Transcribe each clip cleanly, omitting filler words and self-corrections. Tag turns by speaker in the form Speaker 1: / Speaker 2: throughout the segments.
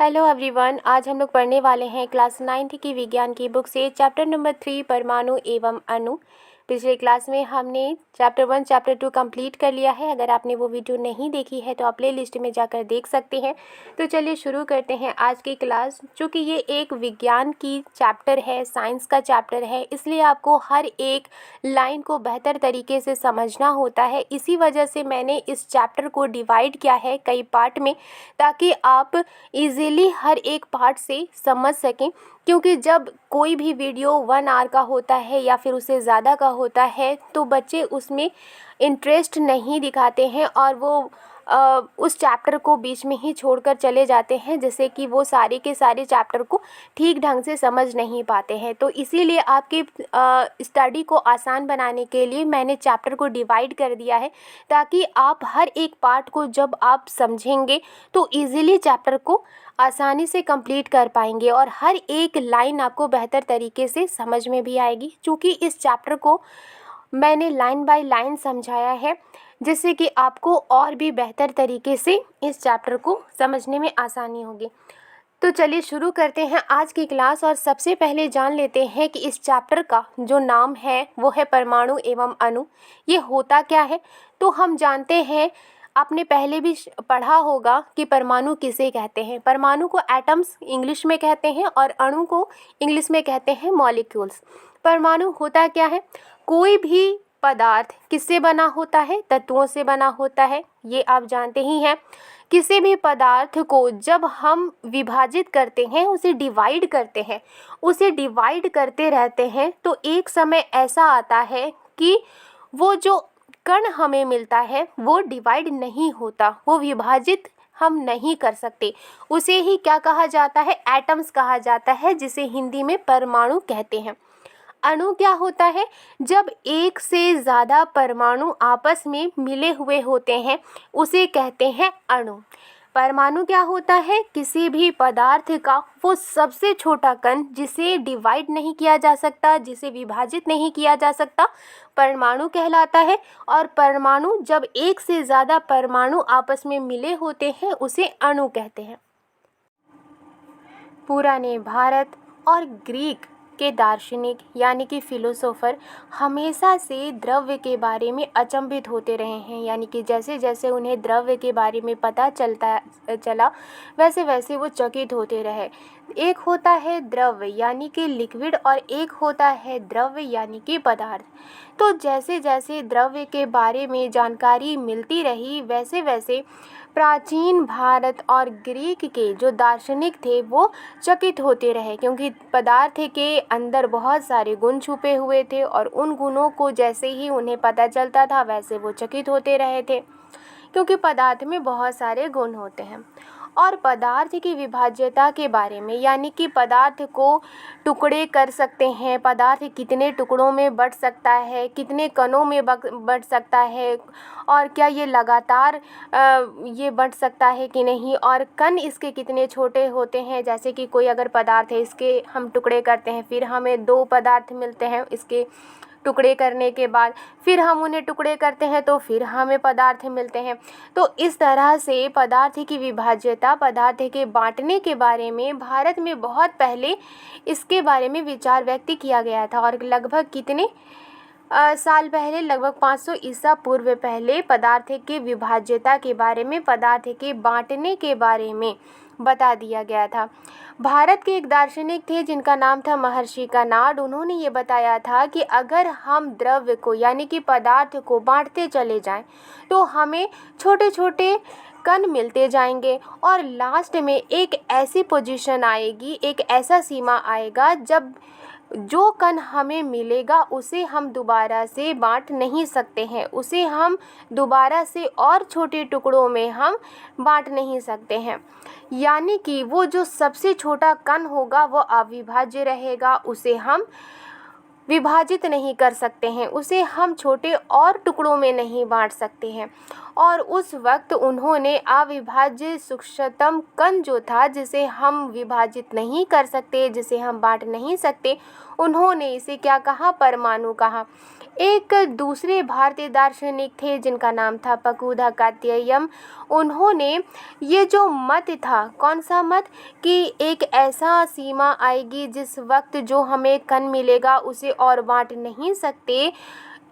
Speaker 1: Hello everyone, आज हम लोग पढ़ने वाले हैं क्लास 9th की विज्ञान की बुक से चैप्टर नंबर 3 परमाणु एवं अणु। पिछले क्लास में हमने चैप्टर 1 चैप्टर 2 कंप्लीट कर लिया है। अगर आपने वो वीडियो नहीं देखी है तो आप प्ले लिस्ट में जाकर देख सकते हैं। तो चलिए शुरू करते हैं आज की क्लास। चूँकि ये एक विज्ञान की चैप्टर है, साइंस का चैप्टर है, इसलिए आपको हर एक लाइन को बेहतर तरीके से समझना होता है। इसी वजह से मैंने इस चैप्टर को डिवाइड किया है कई पार्ट में, ताकि आप इजीली हर एक पार्ट से समझ सकें। क्योंकि जब कोई भी वीडियो 1 आवर का होता है या फिर उससे ज़्यादा का होता है तो बच्चे उसमें इंटरेस्ट नहीं दिखाते हैं और वो उस चैप्टर को बीच में ही छोड़कर चले जाते हैं, जिससे कि वो सारे के सारे चैप्टर को ठीक ढंग से समझ नहीं पाते हैं। तो इसीलिए आपकी स्टडी को आसान बनाने के लिए मैंने चैप्टर को डिवाइड कर दिया है, ताकि आप हर एक पार्ट को जब आप समझेंगे तो इजीली चैप्टर को आसानी से कंप्लीट कर पाएंगे और हर एक लाइन आपको बेहतर तरीके से समझ में भी आएगी। चूँकि इस चैप्टर को मैंने लाइन बाय लाइन समझाया है, जिससे कि आपको और भी बेहतर तरीके से इस चैप्टर को समझने में आसानी होगी। तो चलिए शुरू करते हैं आज की क्लास। और सबसे पहले जान लेते हैं कि इस चैप्टर का जो नाम है वो है परमाणु एवं अणु। ये होता क्या है? तो हम जानते हैं, आपने पहले भी पढ़ा होगा कि परमाणु किसे कहते हैं। परमाणु को एटम्स इंग्लिश में कहते हैं और अणु को इंग्लिश में कहते हैं मॉलिक्यूल्स। परमाणु होता क्या है? कोई भी पदार्थ किससे बना होता है? तत्वों से बना होता है, ये आप जानते ही हैं। किसी भी पदार्थ को जब हम विभाजित करते हैं, उसे डिवाइड करते रहते हैं, तो एक समय ऐसा आता है कि वो जो कण हमें मिलता है वो डिवाइड नहीं होता, वो विभाजित हम नहीं कर सकते। उसे ही क्या कहा जाता है? एटम्स कहा जाता है, जिसे हिंदी में परमाणु कहते हैं। अणु क्या होता है? जब एक से ज़्यादा परमाणु आपस में मिले हुए होते हैं, उसे कहते हैं अणु। परमाणु क्या होता है? किसी भी पदार्थ का वो सबसे छोटा कण, जिसे डिवाइड नहीं किया जा सकता, जिसे विभाजित नहीं किया जा सकता, परमाणु कहलाता है। और परमाणु जब एक से ज़्यादा परमाणु आपस में मिले होते हैं, उसे अणु कहते हैं। पुराने भारत और ग्रीक के दार्शनिक यानी कि फिलोसोफर हमेशा से द्रव्य के बारे में अचंभित होते रहे हैं। यानी कि जैसे जैसे उन्हें द्रव्य के बारे में पता चला, वैसे वैसे वो चकित होते रहे। एक होता है द्रव्य यानी कि लिक्विड और एक होता है द्रव्य यानी कि पदार्थ। तो जैसे जैसे द्रव्य के बारे में जानकारी मिलती रही, वैसे वैसे प्राचीन भारत और ग्रीक के जो दार्शनिक थे वो चकित होते रहे, क्योंकि पदार्थ के अंदर बहुत सारे गुण छुपे हुए थे और उन गुणों को जैसे ही उन्हें पता चलता था, वैसे वो चकित होते रहे थे, क्योंकि पदार्थ में बहुत सारे गुण होते हैं। और पदार्थ की विभाज्यता के बारे में, यानी कि पदार्थ को टुकड़े कर सकते हैं, पदार्थ कितने टुकड़ों में बँट सकता है, कितने कणों में बँट सकता है, और क्या ये लगातार ये बँट सकता है कि नहीं, और कण इसके कितने छोटे होते हैं। जैसे कि कोई अगर पदार्थ है, इसके हम टुकड़े करते हैं, फिर हमें 2 पदार्थ मिलते हैं। इसके टुकड़े करने के बाद फिर हम उन्हें टुकड़े करते हैं तो फिर हमें पदार्थ मिलते हैं। तो इस तरह से पदार्थ की विभाज्यता, पदार्थ के बांटने के बारे में भारत में बहुत पहले इसके बारे में विचार व्यक्त किया गया था। और लगभग कितने साल पहले, लगभग 500 ईसा पूर्व पहले पदार्थ के विभाज्यता के बारे में, पदार्थ के बांटने के बारे में बता दिया गया था। भारत के एक दार्शनिक थे जिनका नाम था महर्षि कनाड। उन्होंने ये बताया था कि अगर हम द्रव्य को यानी कि पदार्थ को बांटते चले जाएं तो हमें छोटे छोटे कण मिलते जाएंगे और लास्ट में एक ऐसी पोजीशन आएगी, एक ऐसा सीमा आएगा जब जो कण हमें मिलेगा उसे हम दोबारा से बांट नहीं सकते हैं, उसे हम दोबारा से और छोटे टुकड़ों में हम बांट नहीं सकते हैं। यानी कि वो जो सबसे छोटा कण होगा वो अविभाज्य रहेगा, उसे हम विभाजित नहीं कर सकते हैं, उसे हम छोटे और टुकड़ों में नहीं बांट सकते हैं। और उस वक्त उन्होंने अविभाज्य सूक्ष्मतम कण जो था, जिसे हम विभाजित नहीं कर सकते, जिसे हम बांट नहीं सकते, उन्होंने इसे क्या कहा? परमाणु कहा। एक दूसरे भारतीय दार्शनिक थे जिनका नाम था पकुधा कात्यायन। उन्होंने ये जो मत था, कौन सा मत, कि एक ऐसा सीमा आएगी जिस वक्त जो हमें कण मिलेगा उसे और बांट नहीं सकते,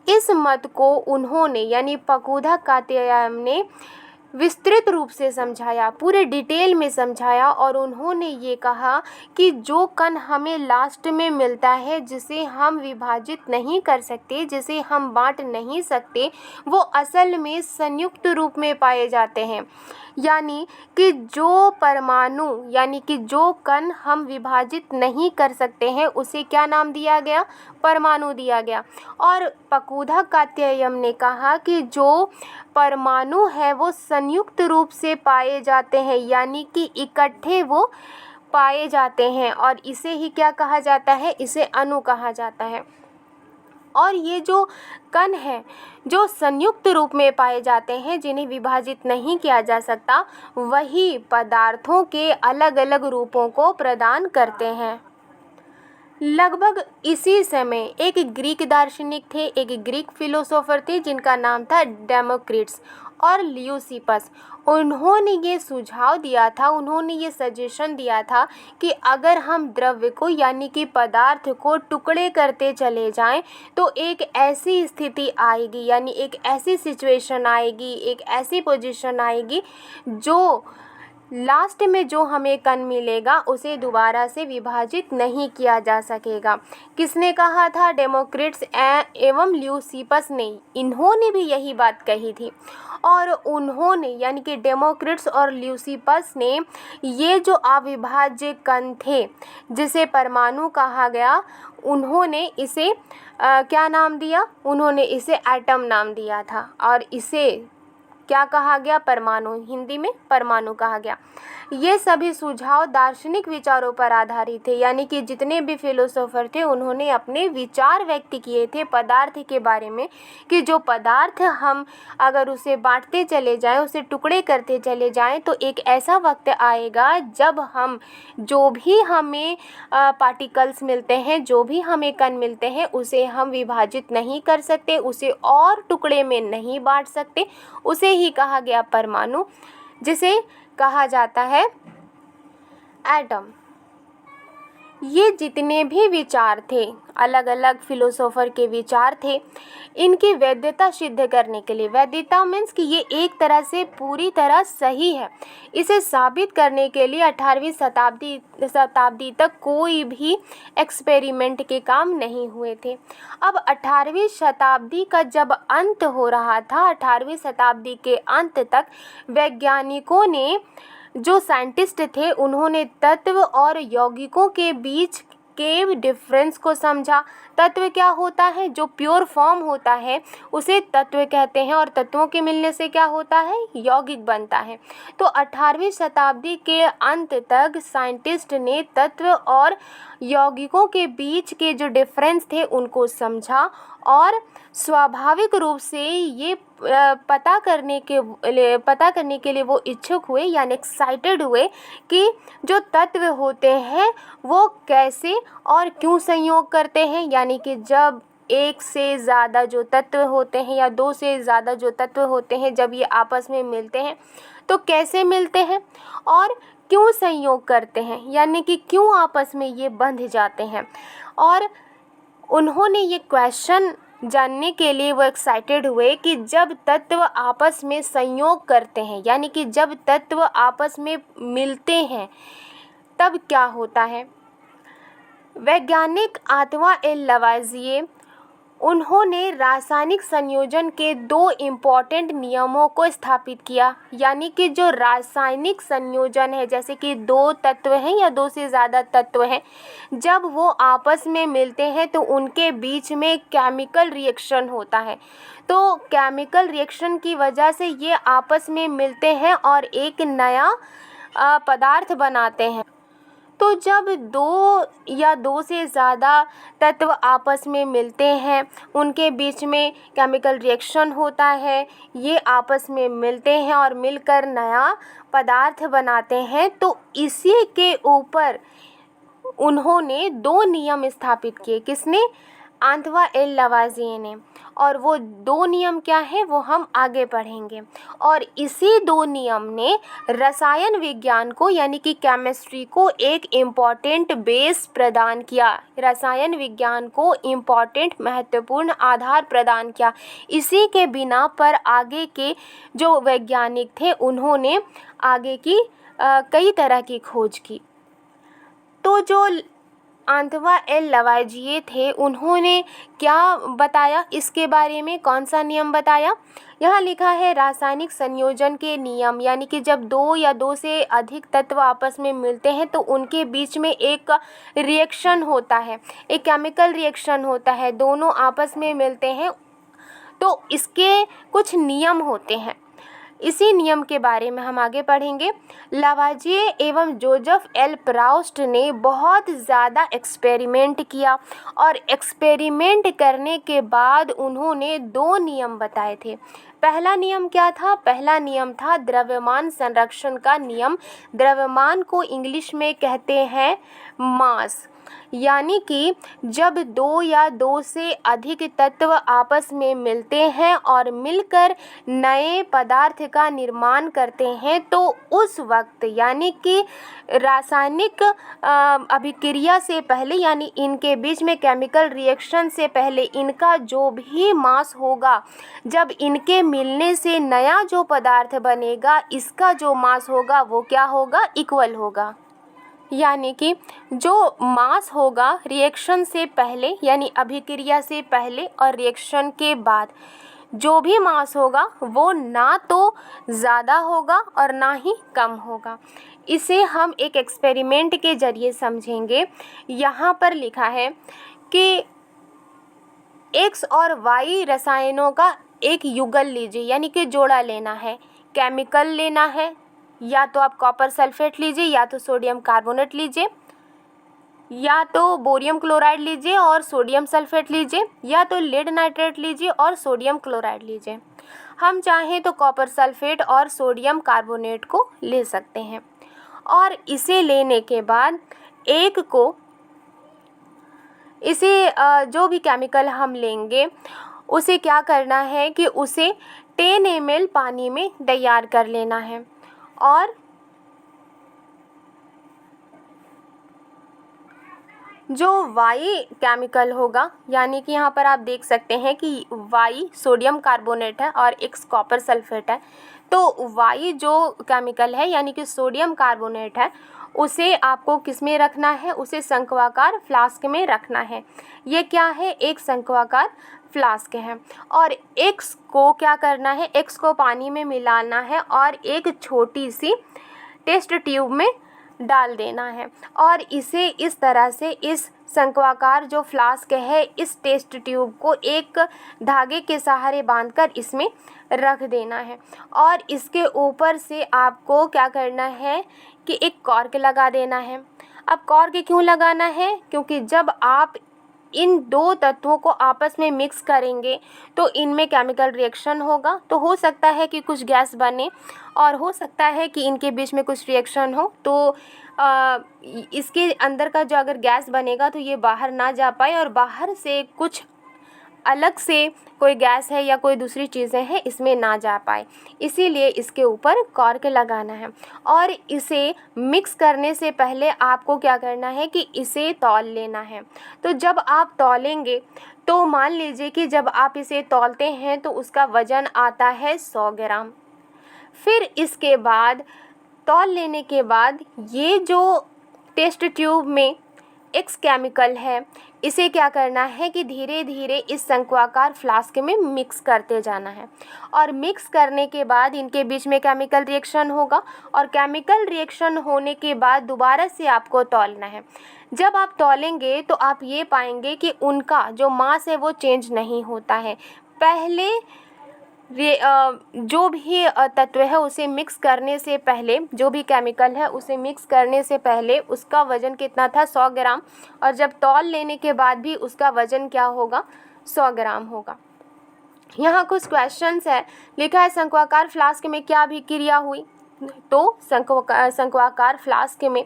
Speaker 1: इस मत को उन्होंने यानी पकुधा कात्यायन ने विस्तृत रूप से समझाया, पूरे डिटेल में समझाया। और उन्होंने ये कहा कि जो कण हमें लास्ट में मिलता है, जिसे हम विभाजित नहीं कर सकते, जिसे हम बांट नहीं सकते, वो असल में संयुक्त रूप में पाए जाते हैं। यानी कि जो परमाणु यानी कि जो कण हम विभाजित नहीं कर सकते हैं उसे क्या नाम दिया गया, परमाणु दिया गया। और पकुधा कात्यायन ने कहा कि जो परमाणु है वो संयुक्त रूप से पाए जाते हैं, यानी कि इकट्ठे वो पाए जाते हैं, और इसे ही क्या कहा जाता है, इसे अणु कहा जाता है। और ये जो कण है जो संयुक्त रूप में पाए जाते हैं, जिन्हें विभाजित नहीं किया जा सकता, वही पदार्थों के अलग अलग रूपों को प्रदान करते हैं। लगभग इसी समय एक ग्रीक दार्शनिक थे, एक ग्रीक फिलोसोफर थे जिनका नाम था डेमोक्रिटस और ल्यूसिपस। उन्होंने ये सुझाव दिया था, उन्होंने ये सजेशन दिया था कि अगर हम द्रव्य को यानी कि पदार्थ को टुकड़े करते चले जाएं तो एक ऐसी स्थिति आएगी, यानी एक ऐसी सिचुएशन आएगी, एक ऐसी पोजीशन आएगी जो लास्ट में जो हमें कण मिलेगा उसे दोबारा से विभाजित नहीं किया जा सकेगा। किसने कहा था, डेमोक्रिटस एवं ल्यूसिपस ने। इन्होंने भी यही बात कही थी। और उन्होंने यानी कि डेमोक्रिटस और ल्यूसिपस ने ये जो अविभाज्य कण थे जिसे परमाणु कहा गया, उन्होंने इसे क्या नाम दिया, उन्होंने इसे एटम नाम दिया था। और इसे क्या कहा गया, परमाणु, हिंदी में परमाणु कहा गया। ये सभी सुझाव दार्शनिक विचारों पर आधारित थे, यानी कि जितने भी फिलोसोफर थे उन्होंने अपने विचार व्यक्त किए थे पदार्थ के बारे में, कि जो पदार्थ हम अगर उसे बांटते चले जाएं, उसे टुकड़े करते चले जाएं, तो एक ऐसा वक्त आएगा जब हम जो भी हमें पार्टिकल्स मिलते हैं, जो भी हमें कण मिलते हैं, उसे हम विभाजित नहीं कर सकते, उसे और टुकड़े में नहीं बांट सकते। उसे ही कहा गया परमाणु, जिसे कहा जाता है एटम। ये जितने भी विचार थे, अलग अलग फिलोसोफर के विचार थे, इनकी वैधता सिद्ध करने के लिए, वैधता मीन्स कि ये एक तरह से पूरी तरह सही है, इसे साबित करने के लिए 18वीं शताब्दी तक कोई भी एक्सपेरिमेंट के काम नहीं हुए थे। अब 18वीं शताब्दी का जब अंत हो रहा था, 18वीं शताब्दी के अंत तक वैज्ञानिकों ने, जो साइंटिस्ट थे, उन्होंने तत्व और यौगिकों के बीच के डिफरेंस को समझा। तत्व क्या होता है, जो प्योर फॉर्म होता है उसे तत्व कहते हैं, और तत्वों के मिलने से क्या होता है, यौगिक बनता है। तो 18वीं शताब्दी के अंत तक साइंटिस्ट ने तत्व और यौगिकों के बीच के जो डिफरेंस थे उनको समझा, और स्वाभाविक रूप से ये पता करने के लिए वो इच्छुक हुए, यानी एक्साइटेड हुए कि जो तत्व होते हैं वो कैसे और क्यों संयोग करते हैं, यानी कि जब एक से ज़्यादा जो तत्व होते हैं या दो से ज़्यादा जो तत्व होते हैं, जब ये आपस में मिलते हैं तो कैसे मिलते हैं और क्यों संयोग करते हैं, यानी कि क्यों आपस में ये बंध जाते हैं। और उन्होंने ये क्वेश्चन जानने के लिए वो एक्साइटेड हुए कि जब तत्व आपस में संयोग करते हैं, यानी कि जब तत्व आपस में मिलते हैं तब क्या होता है। वैज्ञानिक आंतोइन एल लवाइजिए, उन्होंने रासायनिक संयोजन के दो इम्पॉर्टेंट नियमों को स्थापित किया, यानी कि जो रासायनिक संयोजन है, जैसे कि दो तत्व हैं या दो से ज़्यादा तत्व हैं, जब वो आपस में मिलते हैं तो उनके बीच में केमिकल रिएक्शन होता है। तो केमिकल रिएक्शन की वजह से ये आपस में मिलते हैं और एक नया पदार्थ बनाते हैं। तो जब दो या दो से ज़्यादा तत्व आपस में मिलते हैं, उनके बीच में केमिकल रिएक्शन होता है, ये आपस में मिलते हैं और मिलकर नया पदार्थ बनाते हैं। तो इसी के ऊपर उन्होंने दो नियम स्थापित किए। किसने? आंतवा एल लवाजिए ने। और वो 2 नियम क्या है वो हम आगे पढ़ेंगे। और इसी 2 नियम ने रसायन विज्ञान को यानी कि केमिस्ट्री को एक इम्पॉर्टेंट बेस प्रदान किया, रसायन विज्ञान को इम्पॉर्टेंट महत्वपूर्ण आधार प्रदान किया। इसी के बिना पर आगे के जो वैज्ञानिक थे उन्होंने आगे की कई तरह की खोज की। तो जो आंतवा एल लवाजिए थे उन्होंने क्या बताया इसके बारे में, कौन सा नियम बताया? यहाँ लिखा है रासायनिक संयोजन के नियम, यानी कि जब 2 या 2 से अधिक तत्व आपस में मिलते हैं तो उनके बीच में एक रिएक्शन होता है, एक केमिकल रिएक्शन होता है, दोनों आपस में मिलते हैं तो इसके कुछ नियम होते हैं। इसी नियम के बारे में हम आगे पढ़ेंगे। लवाजिए एवं जोसेफ एल प्राउस्ट ने बहुत ज़्यादा एक्सपेरिमेंट किया और एक्सपेरिमेंट करने के बाद उन्होंने 2 नियम बताए थे। पहला नियम क्या था? पहला नियम था द्रव्यमान संरक्षण का नियम। द्रव्यमान को इंग्लिश में कहते हैं मास, यानी कि जब 2 या 2 से अधिक तत्व आपस में मिलते हैं और मिलकर नए पदार्थ का निर्माण करते हैं तो उस वक्त यानी कि रासायनिक अभिक्रिया से पहले यानी इनके बीच में केमिकल रिएक्शन से पहले इनका जो भी मास होगा, जब इनके मिलने से नया जो पदार्थ बनेगा इसका जो मास होगा वो क्या होगा? इक्वल होगा। यानी कि जो मास होगा रिएक्शन से पहले यानी अभिक्रिया से पहले और रिएक्शन के बाद जो भी मास होगा वो ना तो ज़्यादा होगा और ना ही कम होगा। इसे हम एक एक्सपेरिमेंट के ज़रिए समझेंगे। यहाँ पर लिखा है कि X और Y रसायनों का एक युगल लीजिए, यानी कि जोड़ा लेना है, केमिकल लेना है, या तो आप कॉपर सल्फेट लीजिए या तो सोडियम कार्बोनेट लीजिए या तो बोरियम क्लोराइड लीजिए और सोडियम सल्फेट लीजिए या तो लेड नाइट्रेट लीजिए और सोडियम क्लोराइड लीजिए। हम चाहें तो कॉपर सल्फेट और सोडियम कार्बोनेट को ले सकते हैं। और इसे लेने के बाद जो भी केमिकल हम लेंगे उसे क्या करना है कि उसे 10 ml पानी में तैयार कर लेना है। और जो Y केमिकल होगा, यानी कि यहाँ पर आप देख सकते हैं कि Y सोडियम कार्बोनेट है और X कॉपर सल्फेट है, तो Y जो केमिकल है यानी कि सोडियम कार्बोनेट है उसे आपको किस में रखना है? उसे शंक्वाकार फ्लास्क में रखना है। ये क्या है? एक शंक्वाकार फ्लास्क है। और X को क्या करना है? X को पानी में मिलाना है और एक छोटी सी टेस्ट ट्यूब में डाल देना है और इसे इस तरह से इस शंक्वाकार जो फ्लास्क है इस टेस्ट ट्यूब को एक धागे के सहारे बांधकर इसमें रख देना है। और इसके ऊपर से आपको क्या करना है कि एक कॉर्क लगा देना है। अब कॉर्क क्यों लगाना है? क्योंकि जब आप इन 2 तत्वों को आपस में मिक्स करेंगे तो इनमें केमिकल रिएक्शन होगा, तो हो सकता है कि कुछ गैस बने और हो सकता है कि इनके बीच में कुछ रिएक्शन हो, तो इसके अंदर का जो अगर गैस बनेगा तो ये बाहर ना जा पाए और बाहर से कुछ अलग से कोई गैस है या कोई दूसरी चीज़ें हैं इसमें ना जा पाए, इसीलिए इसके ऊपर कॉर्क लगाना है। और इसे मिक्स करने से पहले आपको क्या करना है कि इसे तौल लेना है। तो जब आप तौलेंगे तो मान लीजिए कि जब आप इसे तौलते हैं तो उसका वज़न आता है 100 ग्राम। फिर इसके बाद तौल लेने के बाद ये जो टेस्ट ट्यूब में X केमिकल है इसे क्या करना है कि धीरे धीरे इस शंक्वाकार फ्लास्क में मिक्स करते जाना है। और मिक्स करने के बाद इनके बीच में केमिकल रिएक्शन होगा और केमिकल रिएक्शन होने के बाद दोबारा से आपको तौलना है। जब आप तौलेंगे तो आप ये पाएंगे कि उनका जो मास है वो चेंज नहीं होता है। पहले जो भी तत्व है उसे मिक्स करने से पहले, जो भी केमिकल है उसे मिक्स करने से पहले उसका वज़न कितना था? 100 ग्राम। और जब तौल लेने के बाद भी उसका वज़न क्या होगा? 100 ग्राम होगा। यहाँ कुछ क्वेश्चंस है। लिखा है शंक्वाकार फ्लास्क में क्या अभिक्रिया हुई? तो शंक्वाकार फ्लास्क में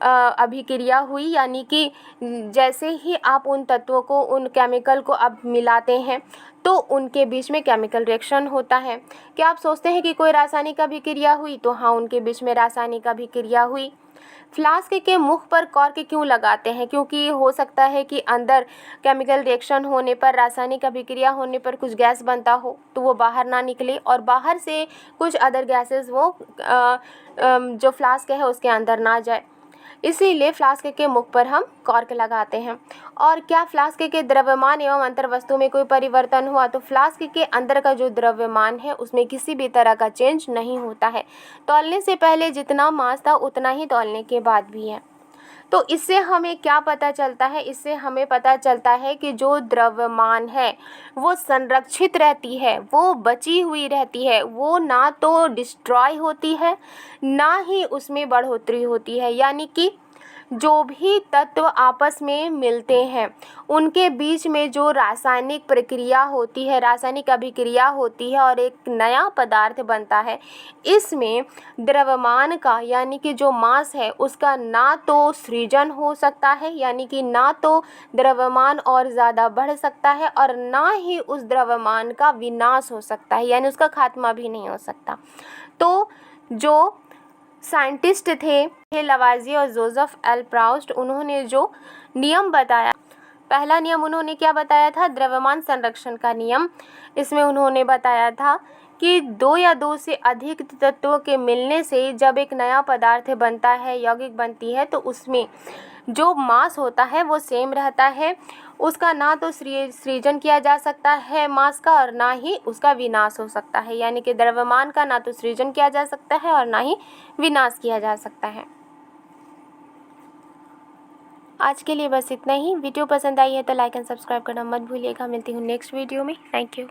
Speaker 1: अभिक्रिया हुई, यानी कि जैसे ही आप उन तत्वों को, उन केमिकल को अब मिलाते हैं तो उनके बीच में केमिकल रिएक्शन होता है। क्या आप सोचते हैं कि कोई रासायनिक अभिक्रिया हुई? तो हाँ, उनके बीच में रासायनिक अभिक्रिया हुई। फ्लास्क के मुख पर कॉर्क क्यों लगाते हैं? क्योंकि हो सकता है कि अंदर केमिकल रिएक्शन होने पर, रासायनिक अभिक्रिया होने पर कुछ गैस बनता हो तो वो बाहर ना निकले और बाहर से कुछ अदर गैसेस वो जो फ्लास्क है उसके अंदर ना जाए, इसीलिए फ्लास्क के मुख पर हम कॉर्क लगाते हैं। और क्या फ्लास्क के द्रव्यमान एवं अंतर्वस्तु में कोई परिवर्तन हुआ? तो फ्लास्क के अंदर का जो द्रव्यमान है उसमें किसी भी तरह का चेंज नहीं होता है। तौलने से पहले जितना मास था उतना ही तौलने के बाद भी है। तो इससे हमें क्या पता चलता है? इससे हमें पता चलता है कि जो द्रव्यमान है वो संरक्षित रहती है, वो बची हुई रहती है, वो ना तो डिस्ट्रॉय होती है ना ही उसमें बढ़ोतरी होती है। यानी कि जो भी तत्व आपस में मिलते हैं उनके बीच में जो रासायनिक प्रक्रिया होती है, रासायनिक अभिक्रिया होती है और एक नया पदार्थ बनता है, इसमें द्रव्यमान का यानी कि जो मास है उसका ना तो सृजन हो सकता है, यानी कि ना तो द्रव्यमान और ज़्यादा बढ़ सकता है और ना ही उस द्रव्यमान का विनाश हो सकता है, यानी उसका खात्मा भी नहीं हो सकता। तो जो साइंटिस्ट थे लवाजिए और जोसेफ एल प्राउस्ट, उन्होंने जो नियम बताया, पहला नियम उन्होंने क्या बताया था? द्रव्यमान संरक्षण का नियम। इसमें उन्होंने बताया था कि दो या दो से अधिक तत्वों के मिलने से जब एक नया पदार्थ बनता है, यौगिक बनती है, तो उसमें जो मास होता है वो सेम रहता है, उसका ना तो सृजन किया जा सकता है मास का और ना ही उसका विनाश हो सकता है, यानी कि द्रव्यमान का ना तो सृजन किया जा सकता है और ना ही विनाश किया जा सकता है। आज के लिए बस इतना ही। वीडियो पसंद आई है तो लाइक एंड सब्सक्राइब करना मत भूलिएगा। मिलती हूँ नेक्स्ट वीडियो में। Thank you.